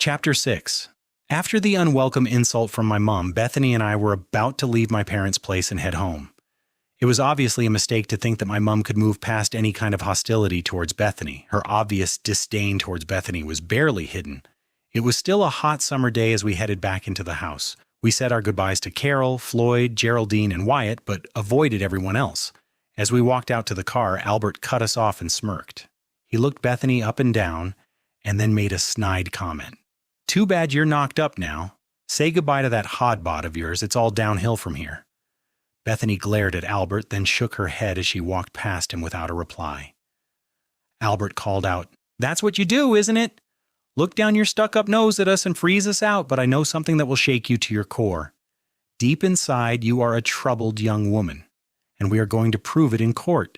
Chapter 6. After the unwelcome insult from my mom, Bethany and I were about to leave my parents' place and head home. It was obviously a mistake to think that my mom could move past any kind of hostility towards Bethany. Her obvious disdain towards Bethany was barely hidden. It was still a hot summer day as we headed back into the house. We said our goodbyes to Carol, Floyd, Geraldine, and Wyatt, but avoided everyone else. As we walked out to the car, Albert cut us off and smirked. He looked Bethany up and down, and then made a snide comment. "Too bad you're knocked up now. Say goodbye to that hodbod of yours. It's all downhill from here." Bethany glared at Albert, then shook her head as she walked past him without a reply. Albert called out, "That's what you do, isn't it? Look down your stuck-up nose at us and freeze us out, but I know something that will shake you to your core. Deep inside, you are a troubled young woman, and we are going to prove it in court.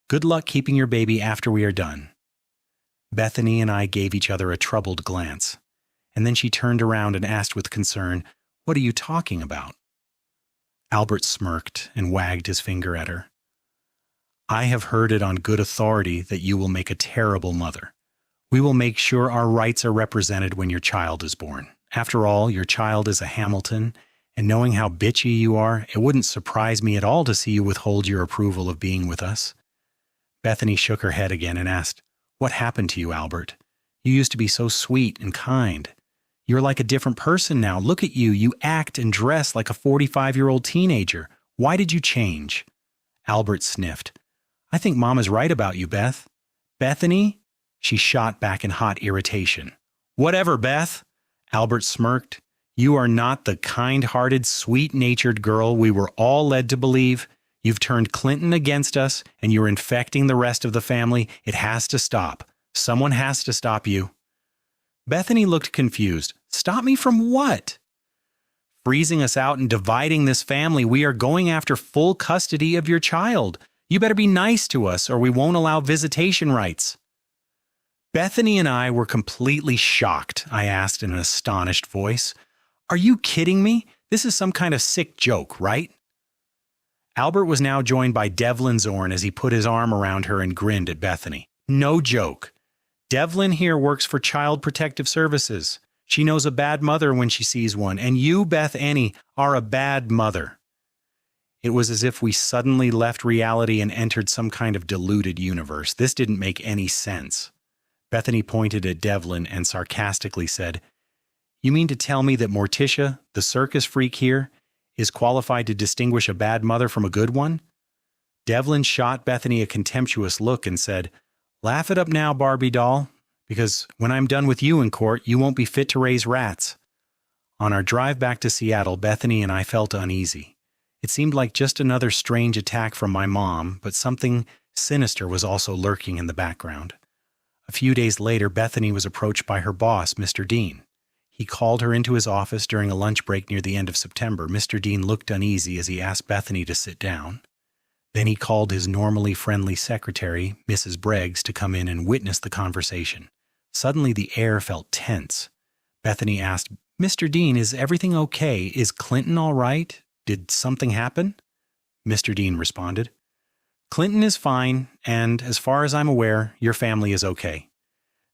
Good luck keeping your baby after we are done." Bethany and I gave each other a troubled glance, and then she turned around and asked with concern, "What are you talking about?" Albert smirked and wagged his finger at her. "I have heard it on good authority that you will make a terrible mother. We will make sure our rights are represented when your child is born. After all, your child is a Hamilton, and knowing how bitchy you are, it wouldn't surprise me at all to see you withhold your approval of being with us." Bethany shook her head again and asked, "What happened to you, Albert? You used to be so sweet and kind. You're like a different person now. Look at you. You act and dress like a 45-year-old teenager. Why did you change?" Albert sniffed. "I think Mom is right about you, Beth." "Bethany?" She shot back in hot irritation. "Whatever, Beth." Albert smirked. "You are not the kind-hearted, sweet-natured girl we were all led to believe. You've turned Clinton against us, and you're infecting the rest of the family. It has to stop. Someone has to stop you." Bethany looked confused. "Stop me from what?" "Freezing us out and dividing this family. We are going after full custody of your child. You better be nice to us, or we won't allow visitation rights." Bethany and I were completely shocked. I asked in an astonished voice, "Are you kidding me? This is some kind of sick joke, right?" Albert was now joined by Devlin Zorn as he put his arm around her and grinned at Bethany. "No joke. Devlin here works for Child Protective Services. She knows a bad mother when she sees one, and you, Bethany, are a bad mother." It was as if we suddenly left reality and entered some kind of diluted universe. This didn't make any sense. Bethany pointed at Devlin and sarcastically said, "You mean to tell me that Morticia, the circus freak here, is qualified to distinguish a bad mother from a good one?" Devlin shot Bethany a contemptuous look and said, "Laugh it up now, Barbie doll, because when I'm done with you in court, you won't be fit to raise rats." On our drive back to Seattle, Bethany and I felt uneasy. It seemed like just another strange attack from my mom, but something sinister was also lurking in the background. A few days later, Bethany was approached by her boss, Mr. Dean. He called her into his office during a lunch break near the end of September. Mr. Dean looked uneasy as he asked Bethany to sit down. Then he called his normally friendly secretary, Mrs. Breggs, to come in and witness the conversation. Suddenly the air felt tense. Bethany asked, "Mr. Dean, is everything okay? Is Clinton all right? Did something happen?" Mr. Dean responded, "Clinton is fine, and as far as I'm aware, your family is okay.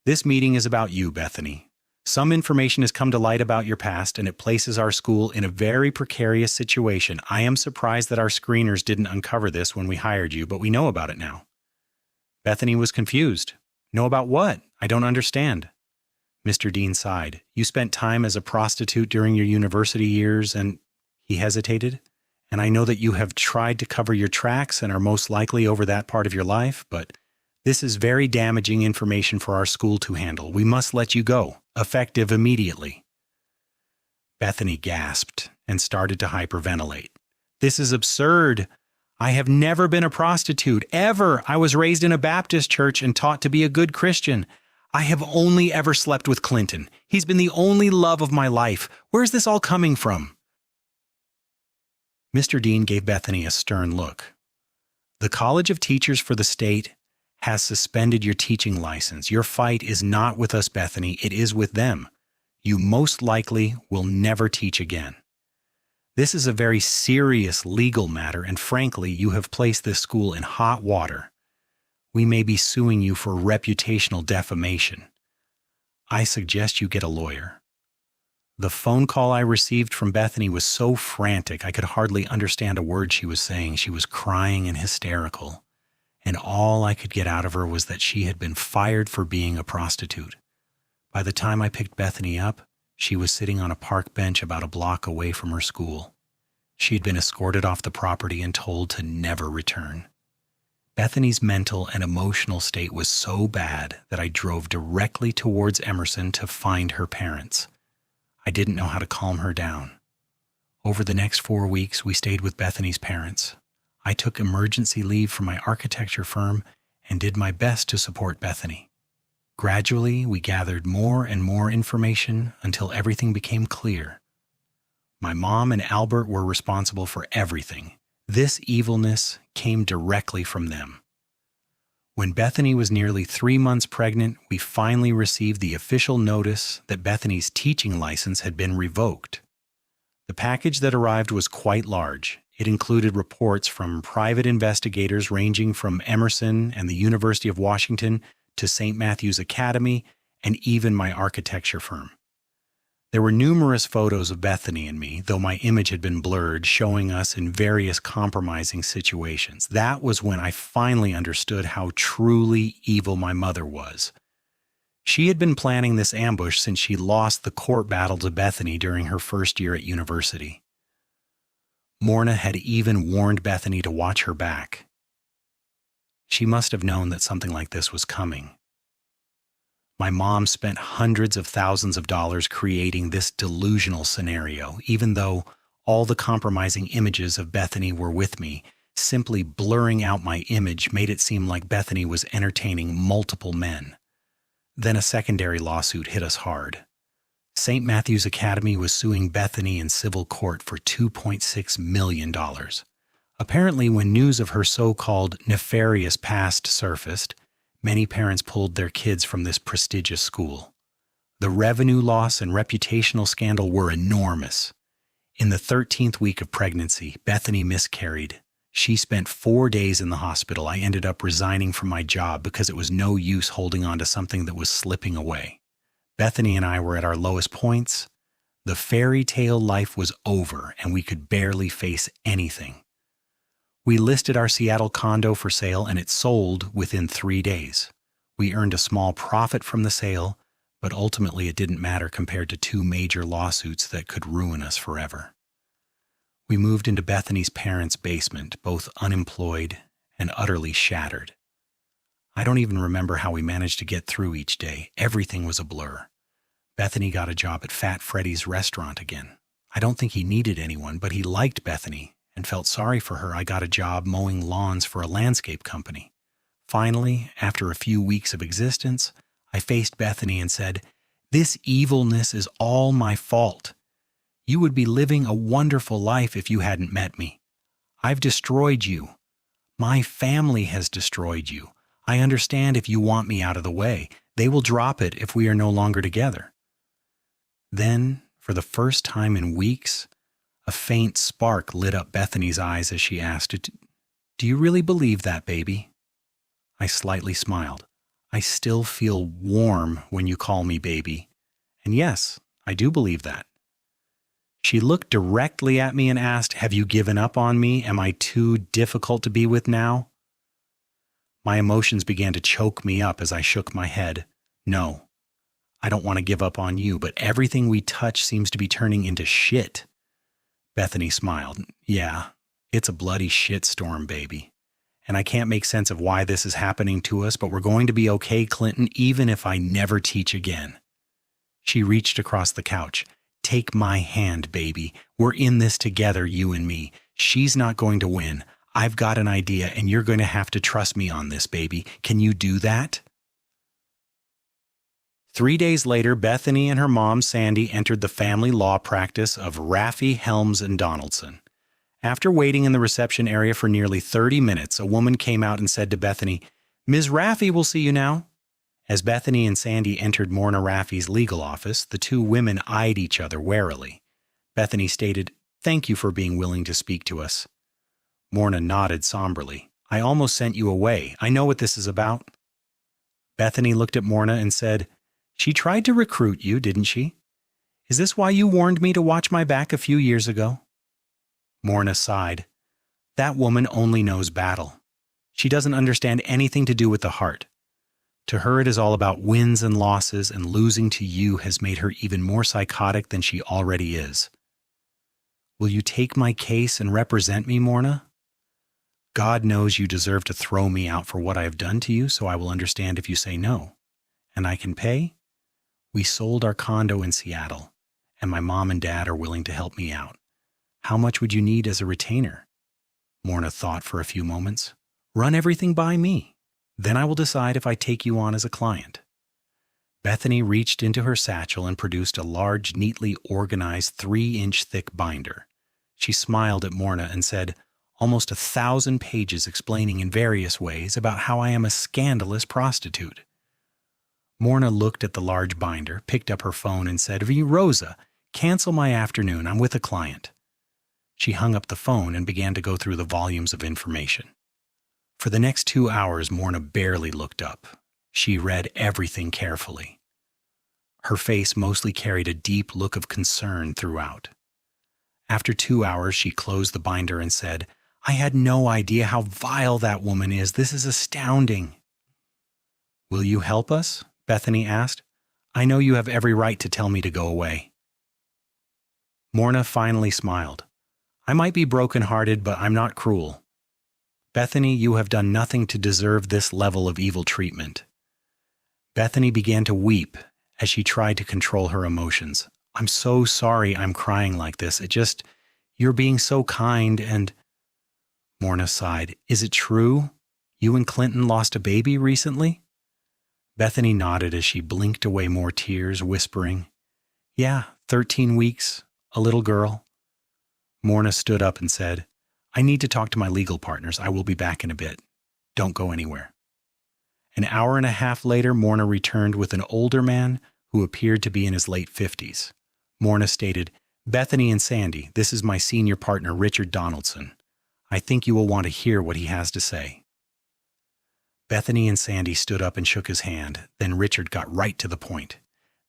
This meeting is about you, Bethany. Some information has come to light about your past, and it places our school in a very precarious situation. I am surprised that our screeners didn't uncover this when we hired you, but we know about it now." Bethany was confused. "Know about what? I don't understand." Mr. Dean sighed. "You spent time as a prostitute during your university years, and—" He hesitated. "And I know that you have tried to cover your tracks and are most likely over that part of your life, but this is very damaging information for our school to handle. We must let you go, effective immediately." Bethany gasped and started to hyperventilate. "This is absurd. I have never been a prostitute, ever. I was raised in a Baptist church and taught to be a good Christian. I have only ever slept with Clinton. He's been the only love of my life. Where's this all coming from?" Mr. Dean gave Bethany a stern look. "The College of Teachers for the state has suspended your teaching license. Your fight is not with us, Bethany. It is with them. You most likely will never teach again. This is a very serious legal matter, and frankly, you have placed this school in hot water. We may be suing you for reputational defamation. I suggest you get a lawyer." The phone call I received from Bethany was so frantic I could hardly understand a word she was saying. She was crying and hysterical, and all I could get out of her was that she had been fired for being a prostitute. By the time I picked Bethany up, she was sitting on a park bench about a block away from her school. She had been escorted off the property and told to never return. Bethany's mental and emotional state was so bad that I drove directly towards Emerson to find her parents. I didn't know how to calm her down. Over the next 4 weeks, we stayed with Bethany's parents. I took emergency leave from my architecture firm and did my best to support Bethany. Gradually, we gathered more and more information until everything became clear. My mom and Albert were responsible for everything. This evilness came directly from them. When Bethany was nearly 3 months pregnant, we finally received the official notice that Bethany's teaching license had been revoked. The package that arrived was quite large. It included reports from private investigators ranging from Emerson and the University of Washington to St. Matthew's Academy, and even my architecture firm. There were numerous photos of Bethany and me, though my image had been blurred, showing us in various compromising situations. That was when I finally understood how truly evil my mother was. She had been planning this ambush since she lost the court battle to Bethany during her first year at university. Morna had even warned Bethany to watch her back. She must have known that something like this was coming. My mom spent hundreds of thousands of dollars creating this delusional scenario, even though all the compromising images of Bethany were with me. Simply blurring out my image made it seem like Bethany was entertaining multiple men. Then a secondary lawsuit hit us hard. St. Matthew's Academy was suing Bethany in civil court for $2.6 million. Apparently, when news of her so-called nefarious past surfaced, many parents pulled their kids from this prestigious school. The revenue loss and reputational scandal were enormous. In the 13th week of pregnancy, Bethany miscarried. She spent 4 days in the hospital. I ended up resigning from my job because it was no use holding on to something that was slipping away. Bethany and I were at our lowest points. The fairy tale life was over, and we could barely face anything. We listed our Seattle condo for sale, and it sold within 3 days. We earned a small profit from the sale, but ultimately it didn't matter compared to 2 major lawsuits that could ruin us forever. We moved into Bethany's parents' basement, both unemployed and utterly shattered. I don't even remember how we managed to get through each day. Everything was a blur. Bethany got a job at Fat Freddy's restaurant again. I don't think he needed anyone, but he liked Bethany and felt sorry for her. I got a job mowing lawns for a landscape company. Finally, after a few weeks of existence, I faced Bethany and said, "This evilness is all my fault. You would be living a wonderful life if you hadn't met me. I've destroyed you. My family has destroyed you. I understand if you want me out of the way. They will drop it if we are no longer together." Then, for the first time in weeks, a faint spark lit up Bethany's eyes as she asked, "Do you really believe that, baby?" I slightly smiled. "I still feel warm when you call me baby. And yes, I do believe that." She looked directly at me and asked, "Have you given up on me? Am I too difficult to be with now?" My emotions began to choke me up as I shook my head. "No, I don't want to give up on you, but everything we touch seems to be turning into shit." Bethany smiled. "Yeah, it's a bloody shitstorm, baby. And I can't make sense of why this is happening to us, but we're going to be okay, Clinton, even if I never teach again." She reached across the couch. "Take my hand, baby. We're in this together, you and me. She's not going to win. I've got an idea, and you're going to have to trust me on this, baby. Can you do that?" 3 days later, Bethany and her mom, Sandy, entered the family law practice of Raffe, Helms, and Donaldson. After waiting in the reception area for nearly 30 minutes, a woman came out and said to Bethany, "Ms. Raffe will see you now." As Bethany and Sandy entered Morna Raffe's legal office, the 2 women eyed each other warily. Bethany stated, "Thank you for being willing to speak to us." Morna nodded somberly. "I almost sent you away. I know what this is about." Bethany looked at Morna and said, She tried to recruit you, didn't she? Is this why you warned me to watch my back a few years ago? Morna sighed. That woman only knows battle. She doesn't understand anything to do with the heart. To her it is all about wins and losses, and losing to you has made her even more psychotic than she already is. Will you take my case and represent me, Morna? God knows you deserve to throw me out for what I have done to you, so I will understand if you say no. And I can pay? We sold our condo in Seattle, and my mom and dad are willing to help me out. How much would you need as a retainer? Morna thought for a few moments. Run everything by me. Then I will decide if I take you on as a client. Bethany reached into her satchel and produced a large, neatly organized 3-inch thick binder. She smiled at Morna and said, almost 1,000 pages explaining in various ways about how I am a scandalous prostitute. Morna looked at the large binder, picked up her phone and said, Rosa, cancel my afternoon, I'm with a client. She hung up the phone and began to go through the volumes of information. For the next 2 hours, Morna barely looked up. She read everything carefully. Her face mostly carried a deep look of concern throughout. After 2 hours, she closed the binder and said, I had no idea how vile that woman is. This is astounding. Will you help us? Bethany asked. I know you have every right to tell me to go away. Morna finally smiled. I might be broken-hearted, but I'm not cruel. Bethany, you have done nothing to deserve this level of evil treatment. Bethany began to weep as she tried to control her emotions. I'm so sorry I'm crying like this. You're being so kind and... Morna sighed. Is it true? You and Clinton lost a baby recently? Bethany nodded as she blinked away more tears, whispering, Yeah, 13 weeks, a little girl. Morna stood up and said, I need to talk to my legal partners. I will be back in a bit. Don't go anywhere. An hour and a half later, Morna returned with an older man who appeared to be in his late 50s. Morna stated, Bethany and Sandy, this is my senior partner, Richard Donaldson. I think you will want to hear what he has to say. Bethany and Sandy stood up and shook his hand. Then Richard got right to the point.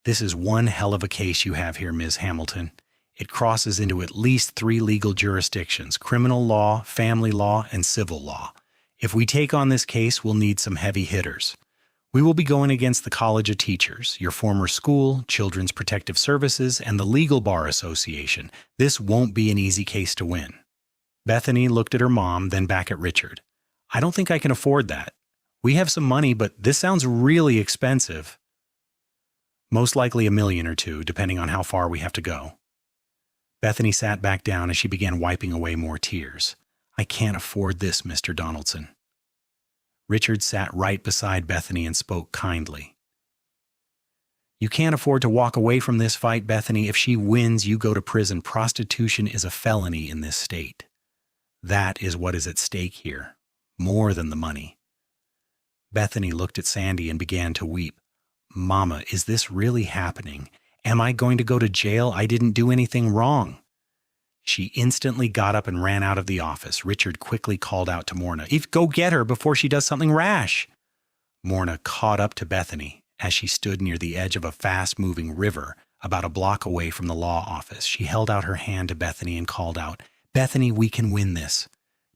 This is one hell of a case you have here, Ms. Hamilton. It crosses into at least 3 legal jurisdictions, criminal law, family law, and civil law. If we take on this case, we'll need some heavy hitters. We will be going against the College of Teachers, your former school, Children's Protective Services, and the Legal Bar Association. This won't be an easy case to win. Bethany looked at her mom, then back at Richard. I don't think I can afford that. We have some money, but this sounds really expensive. Most likely $1 million or $2 million, depending on how far we have to go. Bethany sat back down as she began wiping away more tears. I can't afford this, Mr. Donaldson. Richard sat right beside Bethany and spoke kindly. You can't afford to walk away from this fight, Bethany. If she wins, you go to prison. Prostitution is a felony in this state. That is what is at stake here, more than the money. Bethany looked at Sandy and began to weep. Mama, is this really happening? Am I going to go to jail? I didn't do anything wrong. She instantly got up and ran out of the office. Richard quickly called out to Morna, go get her before she does something rash. Morna caught up to Bethany as she stood near the edge of a fast-moving river about a block away from the law office. She held out her hand to Bethany and called out, Bethany, we can win this.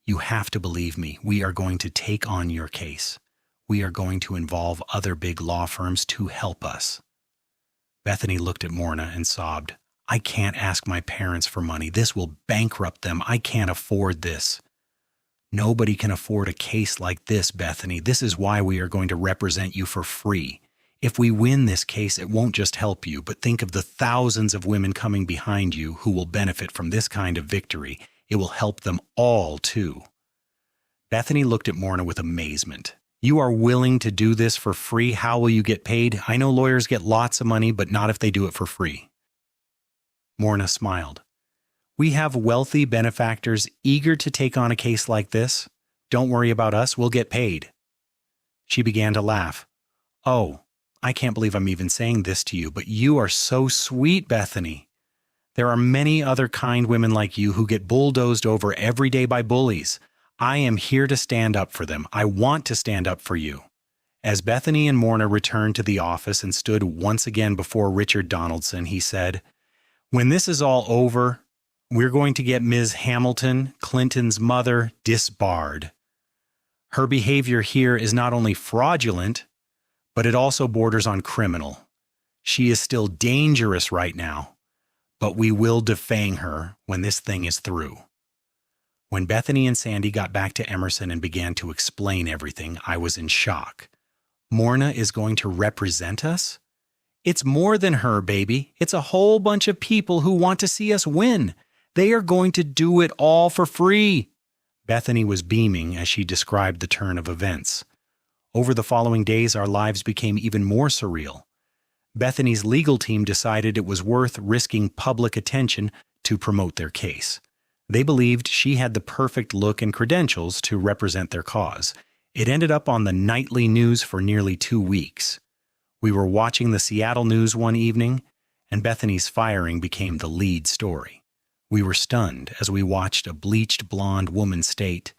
You have to believe me. We are going to take on your case. We are going to involve other big law firms to help us. Bethany looked at Morna and sobbed, I can't ask my parents for money. This will bankrupt them. I can't afford this. Nobody can afford a case like this, Bethany. This is why we are going to represent you for free. If we win this case, it won't just help you, but think of the thousands of women coming behind you who will benefit from this kind of victory. It will help them all, too. Bethany looked at Morna with amazement. You are willing to do this for free? How will you get paid? I know lawyers get lots of money, but not if they do it for free. Morna smiled. We have wealthy benefactors eager to take on a case like this. Don't worry about us, we'll get paid. She began to laugh. Oh, I can't believe I'm even saying this to you, but you are so sweet, Bethany. There are many other kind women like you who get bulldozed over every day by bullies. I am here to stand up for them. I want to stand up for you. As Bethany and Morna returned to the office and stood once again before Richard Donaldson, he said, "When this is all over, we're going to get Ms. Hamilton, Clinton's mother, disbarred. Her behavior here is not only fraudulent, but it also borders on criminal. She is still dangerous right now, but we will defang her when this thing is through." When Bethany and Sandy got back to Emerson and began to explain everything, I was in shock. Morna is going to represent us? It's more than her, baby. It's a whole bunch of people who want to see us win. They are going to do it all for free. Bethany was beaming as she described the turn of events. Over the following days, our lives became even more surreal. Bethany's legal team decided it was worth risking public attention to promote their case. They believed she had the perfect look and credentials to represent their cause. It ended up on the nightly news for nearly 2 weeks. We were watching the Seattle news one evening, and Bethany's firing became the lead story. We were stunned as we watched a bleached blonde woman state,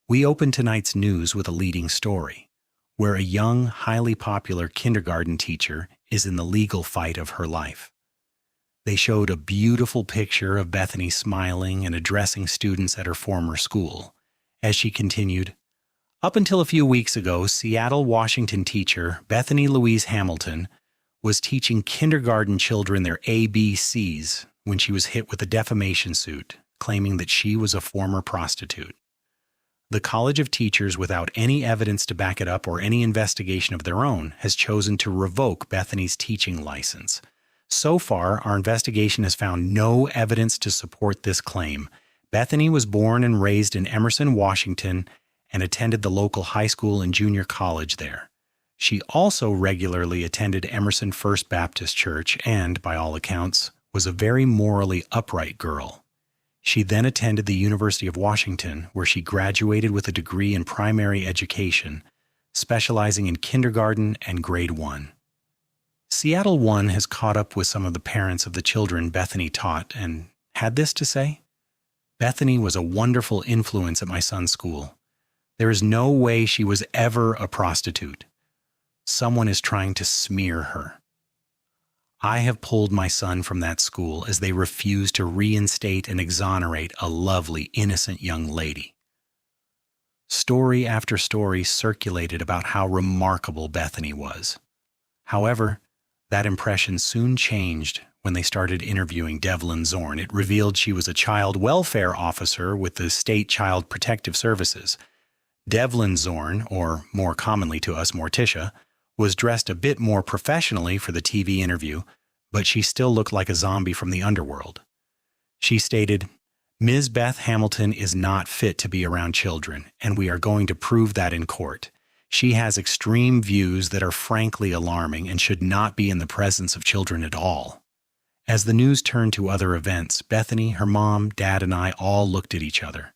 "We opened tonight's news with a leading story, where a young, highly popular kindergarten teacher is in the legal fight of her life." They showed a beautiful picture of Bethany smiling and addressing students at her former school. As she continued, "Up until a few weeks ago, Seattle, Washington teacher Bethany Louise Hamilton was teaching kindergarten children their ABCs when she was hit with a defamation suit, claiming that she was a former prostitute. The College of Teachers, without any evidence to back it up or any investigation of their own, has chosen to revoke Bethany's teaching license. So far, our investigation has found no evidence to support this claim. Bethany was born and raised in Emerson, Washington, and attended the local high school and junior college there. She also regularly attended Emerson First Baptist Church and, by all accounts, was a very morally upright girl. She then attended the University of Washington, where she graduated with a degree in primary education, specializing in kindergarten and grade 1. Seattle One has caught up with some of the parents of the children Bethany taught and had this to say: "Bethany was a wonderful influence at my son's school. There is no way she was ever a prostitute. Someone is trying to smear her. I have pulled my son from that school as they refuse to reinstate and exonerate a lovely, innocent young lady." Story after story circulated about how remarkable Bethany was. However, that impression soon changed when they started interviewing Devlin Zorn. It revealed she was a child welfare officer with the State Child Protective Services. Devlin Zorn, or more commonly to us, Morticia, was dressed a bit more professionally for the TV interview, but she still looked like a zombie from the underworld. She stated, "Ms. Beth Hamilton is not fit to be around children, and we are going to prove that in court. She has extreme views that are frankly alarming and should not be in the presence of children at all." As the news turned to other events, Bethany, her mom, dad, and I all looked at each other.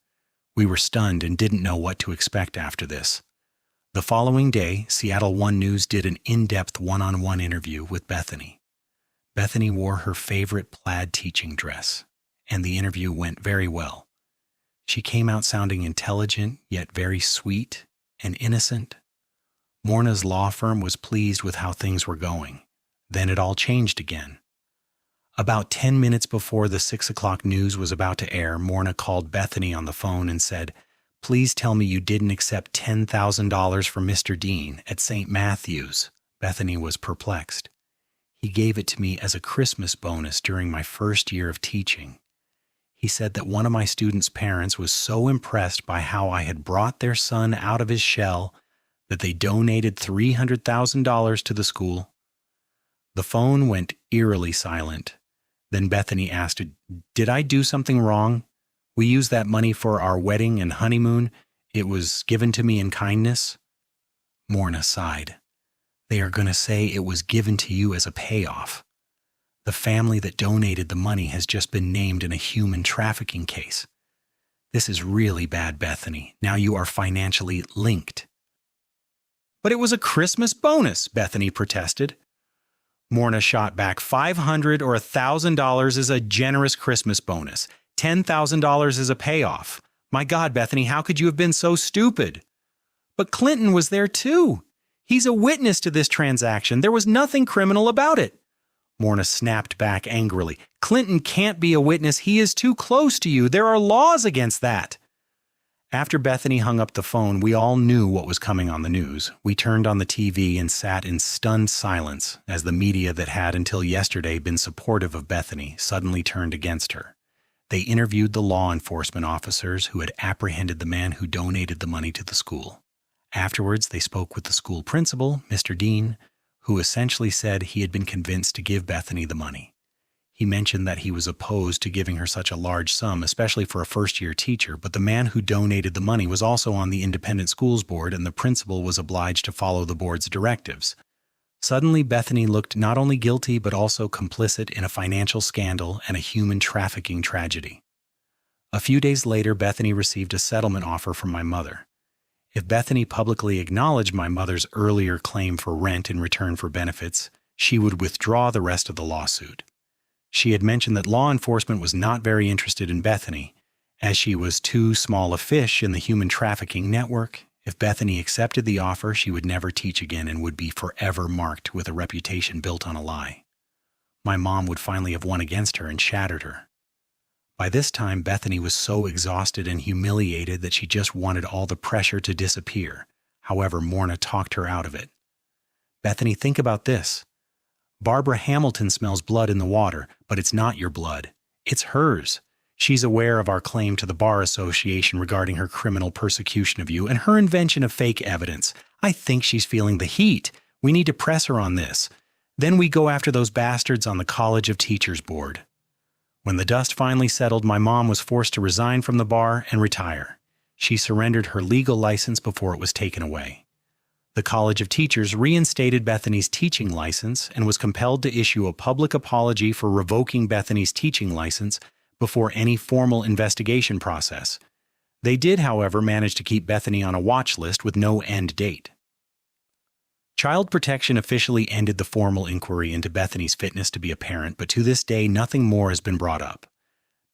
We were stunned and didn't know what to expect after this. The following day, Seattle One News did an in-depth one-on-one interview with Bethany. Bethany wore her favorite plaid teaching dress, and the interview went very well. She came out sounding intelligent, yet very sweet and innocent. Morna's law firm was pleased with how things were going. Then it all changed again. About 10 minutes before the 6 o'clock news was about to air, Morna called Bethany on the phone and said, "Please tell me you didn't accept $10,000 from Mr. Dean at St. Matthew's." Bethany was perplexed. "He gave it to me as a Christmas bonus during my first year of teaching. He said that one of my students' parents was so impressed by how I had brought their son out of his shell that they donated $300,000 to the school." The phone went eerily silent. Then Bethany asked, "Did I do something wrong? We used that money for our wedding and honeymoon. It was given to me in kindness." Morna sighed. "They are going to say it was given to you as a payoff. The family that donated the money has just been named in a human trafficking case. This is really bad, Bethany. Now you are financially linked." "But it was a Christmas bonus," Bethany protested. Morna shot back, $500 or $1,000 is a generous Christmas bonus. $10,000 is a payoff. My God, Bethany, how could you have been so stupid?" "But Clinton was there too. He's a witness to this transaction. There was nothing criminal about it. Morna snapped back angrily. Clinton can't be a witness. He is too close to you. There are laws against that. After Bethany hung up the phone, we all knew what was coming on the news. We turned on the TV and sat in stunned silence as the media that had until yesterday been supportive of Bethany suddenly turned against her. They interviewed the law enforcement officers who had apprehended the man who donated the money to the school. Afterwards, they spoke with the school principal, Mr. Dean, who essentially said he had been convinced to give Bethany the money. He mentioned that he was opposed to giving her such a large sum, especially for a first-year teacher, but the man who donated the money was also on the independent schools board, and the principal was obliged to follow the board's directives. Suddenly, Bethany looked not only guilty but also complicit in a financial scandal and a human trafficking tragedy. A few days later, Bethany received a settlement offer from my mother. If Bethany publicly acknowledged my mother's earlier claim for rent in return for benefits, she would withdraw the rest of the lawsuit. She had mentioned that law enforcement was not very interested in Bethany, as she was too small a fish in the human trafficking network. If Bethany accepted the offer, she would never teach again and would be forever marked with a reputation built on a lie. My mom would finally have won against her and shattered her. By this time, Bethany was so exhausted and humiliated that she just wanted all the pressure to disappear. However, Morna talked her out of it. Bethany, think about this. Barbara Hamilton smells blood in the water, but it's not your blood. It's hers. She's aware of our claim to the Bar Association regarding her criminal persecution of you and her invention of fake evidence. I think she's feeling the heat. We need to press her on this. Then we go after those bastards on the College of Teachers board. When the dust finally settled, my mom was forced to resign from the bar and retire. She surrendered her legal license before it was taken away. The College of Teachers reinstated Bethany's teaching license and was compelled to issue a public apology for revoking Bethany's teaching license before any formal investigation process. They did, however, manage to keep Bethany on a watch list with no end date. Child Protection officially ended the formal inquiry into Bethany's fitness to be a parent, but to this day nothing more has been brought up.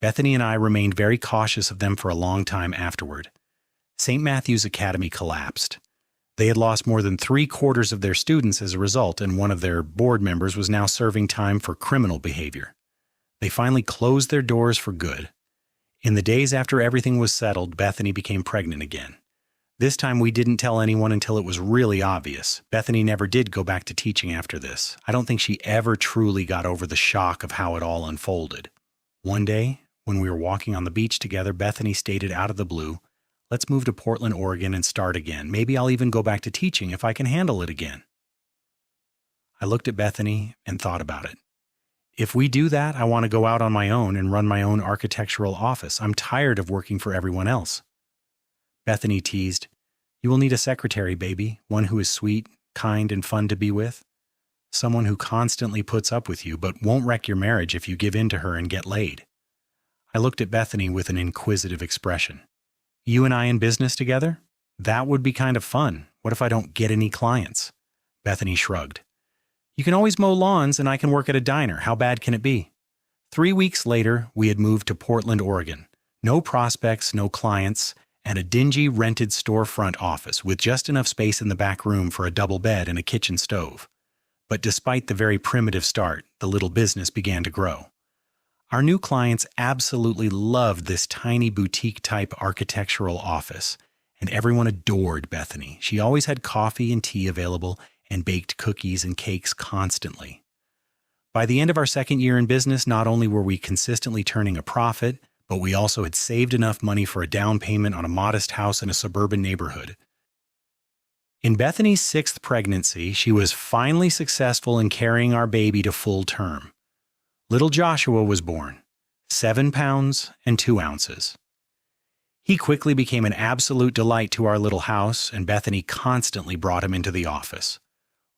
Bethany and I remained very cautious of them for a long time afterward. St. Matthew's Academy collapsed. They had lost more than 3/4 of their students as a result, and one of their board members was now serving time for criminal behavior. They finally closed their doors for good. In the days after everything was settled, Bethany became pregnant again. This time we didn't tell anyone until it was really obvious. Bethany never did go back to teaching after this. I don't think she ever truly got over the shock of how it all unfolded. One day, when we were walking on the beach together, Bethany stated out of the blue, "Let's move to Portland, Oregon and start again. Maybe I'll even go back to teaching if I can handle it again." I looked at Bethany and thought about it. If we do that, I want to go out on my own and run my own architectural office. I'm tired of working for everyone else. Bethany teased, "You will need a secretary, baby, one who is sweet, kind, and fun to be with. Someone who constantly puts up with you but won't wreck your marriage if you give in to her and get laid." I looked at Bethany with an inquisitive expression. "You and I in business together? That would be kind of fun. What if I don't get any clients?" Bethany shrugged. "You can always mow lawns and I can work at a diner. How bad can it be?" 3 weeks later, we had moved to Portland, Oregon. No prospects, no clients, and a dingy rented storefront office with just enough space in the back room for a double bed and a kitchen stove. But despite the very primitive start, the little business began to grow. Our new clients absolutely loved this tiny boutique-type architectural office, and everyone adored Bethany. She always had coffee and tea available and baked cookies and cakes constantly. By the end of our second year in business, not only were we consistently turning a profit, but we also had saved enough money for a down payment on a modest house in a suburban neighborhood. In Bethany's 6th pregnancy, she was finally successful in carrying our baby to full term. Little Joshua was born, 7 pounds and 2 ounces. He quickly became an absolute delight to our little house, and Bethany constantly brought him into the office.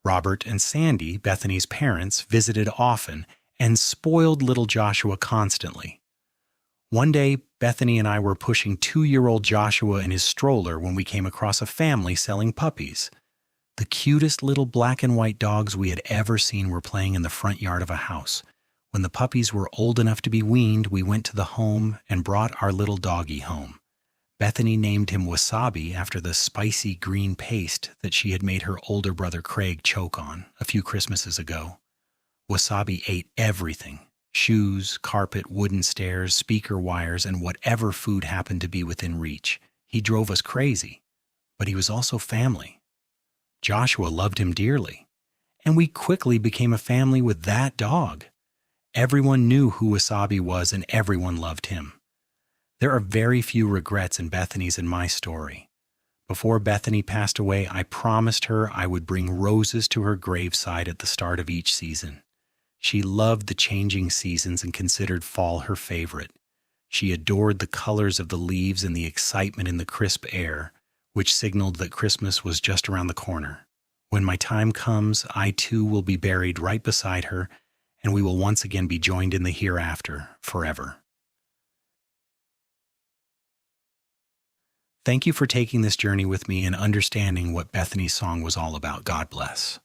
Robert and Sandy, Bethany's parents, visited often and spoiled little Joshua constantly. One day, Bethany and I were pushing 2-year-old Joshua in his stroller when we came across a family selling puppies. The cutest little black and white dogs we had ever seen were playing in the front yard of a house. When the puppies were old enough to be weaned, we went to the home and brought our little doggie home. Bethany named him Wasabi after the spicy green paste that she had made her older brother Craig choke on a few Christmases ago. Wasabi ate everything: shoes, carpet, wooden stairs, speaker wires, and whatever food happened to be within reach. He drove us crazy, but he was also family. Joshua loved him dearly, and we quickly became a family with that dog. Everyone knew who Wasabi was, and everyone loved him. There are very few regrets in Bethany's and my story. Before Bethany passed away, I promised her I would bring roses to her graveside at the start of each season. She loved the changing seasons and considered fall her favorite. She adored the colors of the leaves and the excitement in the crisp air, which signaled that Christmas was just around the corner. When my time comes, I too will be buried right beside her, and we will once again be joined in the hereafter forever. Thank you for taking this journey with me and understanding what Bethany's song was all about. God bless.